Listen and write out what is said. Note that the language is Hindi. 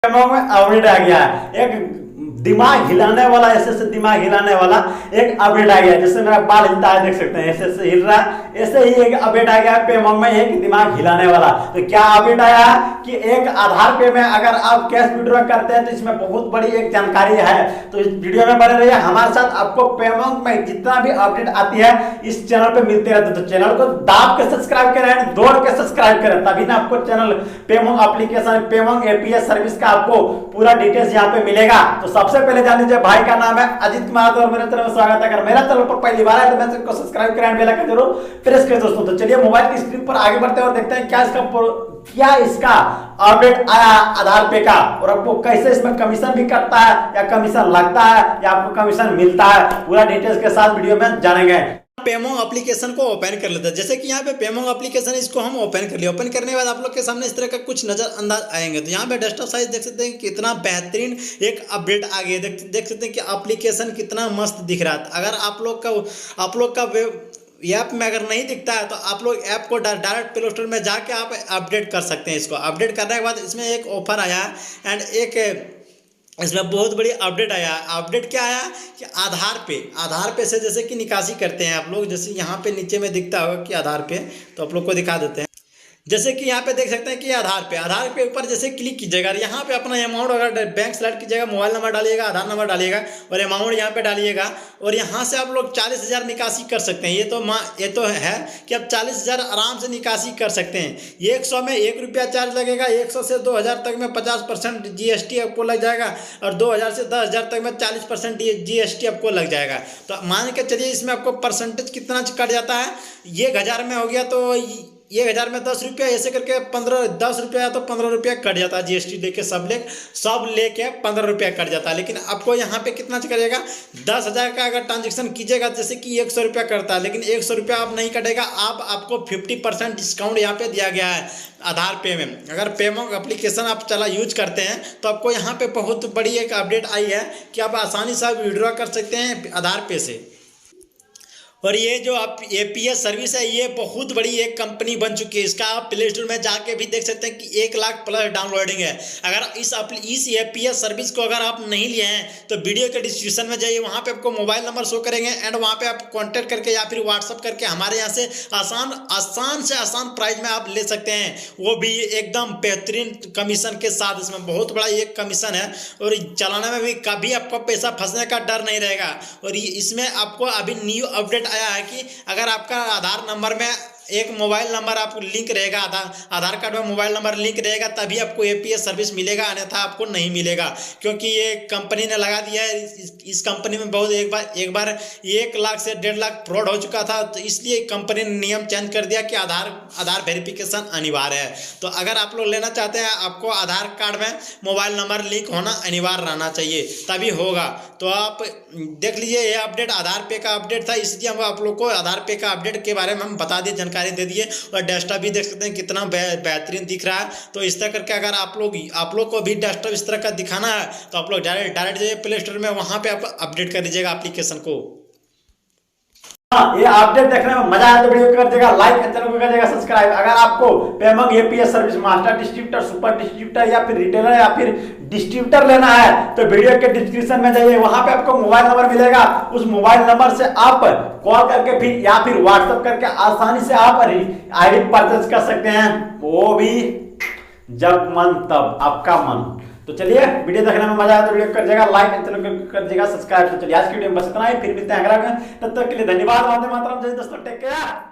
पेमोंक में अपडेट आ गया है। एक दिमाग हिलाने वाला, ऐसे से दिमाग हिलाने वाला एक अपडेट आ गया है। जिससे मेरा बाल हिलता है, देख सकते हैं, ऐसे से हिल रहा है। ऐसे ही एक अपडेट आ गया है पेमोंक में, एक दिमाग हिलाने वाला। तो क्या अपडेट आया कि एक आधार पे में अगर आप कैश विड्रॉ करते हैं तो इसमें बहुत बड़ी एक जानकारी है। तो इस वीडियो में बने रहिए हमारे साथ। आपको पेमोंक में जितना भी अपडेट आती है इस चैनल पे मिलते रहते, तो चैनल को दाब के सब्सक्राइब करें, दौड़ के सब्सक्राइब करें, तभी ना आपको चैनल पेमोंक एप्लीकेशन, पेमोंक एपीएस सर्विस का आपको पूरा डिटेल्स यहाँ पे मिलेगा। तो सबसे पहले जान लीजिए, भाई का नाम है अजीत कुमार और मेरे तरफ स्वागत है। अगर मेरा चैनल पर पहली बार है तो मैं इसको सब्सक्राइब करें, बेल आइकन जरूर प्रेस करें दोस्तों। तो चलिए मोबाइल की स्क्रीन पर आगे बढ़ते हैं और देखते हैं क्या इसका अपडेट आया आधार पे का, और आपको कैसे इसमें कमीशन भी कटता है या कमीशन लगता है या आपको कमीशन मिलता है, पूरा डिटेल्स के साथ वीडियो में जानेंगे। पेमोंक एप्लीकेशन को ओपन कर लेते हैं। जैसे कि यहाँ पे पेमोंक एप्लीकेशन, इसको हम ओपन कर लिया। ओपन करने के बाद आप लोग के सामने इस तरह का कुछ नजर अंदाज आएंगे। तो यहाँ पे डेस्कटॉप साइज देख सकते हैं कितना बेहतरीन एक अपडेट आ गया। देख सकते हैं कि एप्लीकेशन कितना मस्त दिख रहा है। अगर आप लोग का ऐप में अगर नहीं दिखता है तो आप लोग ऐप को डायरेक्ट प्ले स्टोर में जाके आप अपडेट कर सकते हैं। इसको अपडेट करने के बाद इसमें एक ऑफर आया एंड एक इसमें बहुत बड़ी अपडेट आया। अपडेट क्या आया कि आधार पे से जैसे कि निकासी करते हैं आप लोग, जैसे यहाँ पे नीचे में दिखता होगा कि आधार पे, तो आप लोग को दिखा देते हैं। जैसे कि यहाँ पे देख सकते हैं कि आधार पे ऊपर जैसे क्लिक कीजिएगा, यहाँ पे अपना अमाउंट अगर बैंक सेलेक्ट कीजिएगा, मोबाइल नंबर डालिएगा, आधार नंबर डालिएगा और अमाउंट यहाँ पे डालिएगा, और यहाँ से आप लोग 40,000 निकासी कर सकते हैं। ये तो है कि आप 40,000 आराम से निकासी कर सकते हैं। 100 में 1 रुपया चार्ज लगेगा, 100 से 2,000 तक में 50% जीएसटी आपको लग जाएगा, और 2,000 से 10,000 तक में 40% जीएसटी आपको लग जाएगा। तो मान के चलिए इसमें आपको परसेंटेज कितना कट जाता है। 1,000 में हो गया तो 1,000 में 10 रुपया, ऐसे करके 10 रुपया तो 15 रुपया कट जाता है जीएसटी देके, सब लेके 15 रुपया कट जाता है। लेकिन आपको यहाँ पे कितना करेगा, 10,000 का अगर ट्रांजेक्शन कीजिएगा जैसे कि 100 रुपया करता है, लेकिन 100 रुपया आप नहीं कटेगा। आपको 50% डिस्काउंट यहाँ पे दिया गया है आधार पे में। अगर पेमोंक एप्लीकेशन आप यूज करते हैं तो आपको यहाँ पे बहुत बड़ी एक अपडेट आई है कि आप आसानी से विड्रॉ कर सकते हैं आधार पे से। और ये जो आप एपीएस सर्विस है, ये बहुत बड़ी एक कंपनी बन चुकी है। इसका आप प्ले स्टोर में जाके भी देख सकते हैं कि 1 लाख प्लस डाउनलोडिंग है। अगर इस एपीएस सर्विस को अगर आप नहीं लिए हैं तो वीडियो के डिस्क्रिप्शन में जाइए, वहाँ पे आपको मोबाइल नंबर शो करेंगे एंड वहाँ पे आप कॉन्टैक्ट करके या फिर व्हाट्सअप करके हमारे यहाँ से आसान से आसान प्राइस में आप ले सकते हैं, वो भी एकदम बेहतरीन कमीशन के साथ। इसमें बहुत बड़ा एक कमीशन है और चलाने में भी कभी आपको पैसा फंसने का डर नहीं रहेगा। और इसमें आपको अभी न्यू अपडेट आया है कि अगर आपका आधार नंबर में एक मोबाइल नंबर आपको लिंक रहेगा, आधार कार्ड में मोबाइल नंबर लिंक रहेगा, तभी आपको एपीएस सर्विस मिलेगा, अन्यथा आपको नहीं मिलेगा। क्योंकि ये कंपनी ने लगा दिया है। इस कंपनी में बहुत एक बार 1 लाख से 1.5 लाख फ्रॉड हो चुका था, तो इसलिए कंपनी ने नियम चेंज कर दिया कि आधार वेरिफिकेशन अनिवार्य है। तो अगर आप लोग लेना चाहते हैं, आपको आधार कार्ड में मोबाइल नंबर लिंक होना अनिवार्य रहना चाहिए, तभी होगा। तो आप देख लीजिए, ये अपडेट आधार पे का अपडेट था, इसलिए हम आप लोग को आधार पे का अपडेट के बारे में हम बता दिए, जानकारी दे दिए। और डेस्कटॉप भी देख सकते हैं कितना बेहतरीन दिख रहा है। तो इस तरह करके अगर आप लोग को भी डेस्कटॉप इस तरह का दिखाना है तो आप लोग डायरेक्ट जाइए प्ले स्टोर में, वहां पे आप अपडेट कर दीजिएगा एप्लीकेशन को। ये अपडेट देखने में मजा आया तो वीडियो कर देगा लाइक, चैनल को कर देगा सब्सक्राइब। अगर आपको Paymonk APS service master distributor, super distributor या फिर रिटेलर या फिर डिस्ट्रीब्यूटर लेना है तो वीडियो के डिस्क्रिप्शन में जाइए, वहां पे आपको मोबाइल नंबर मिलेगा। उस मोबाइल नंबर से आप कॉल करके फिर या फिर व्हाट्सएप करके आसानी से आप आईडी परचेज कर सकते हैं, वो भी जब मन तब आपका मन। तो चलिए, वीडियो देखने में मजा आया तो वीडियो कर देगा लाइक, चैनल को कर देगा सब्सक्राइब। तो चलिए आज की वीडियो में बस इतना ही, फिर मिलते हैं अगला वीडियो में। तब तक के लिए धन्यवाद। वंदे मातरम, जय दोस्तों, टेक केयर।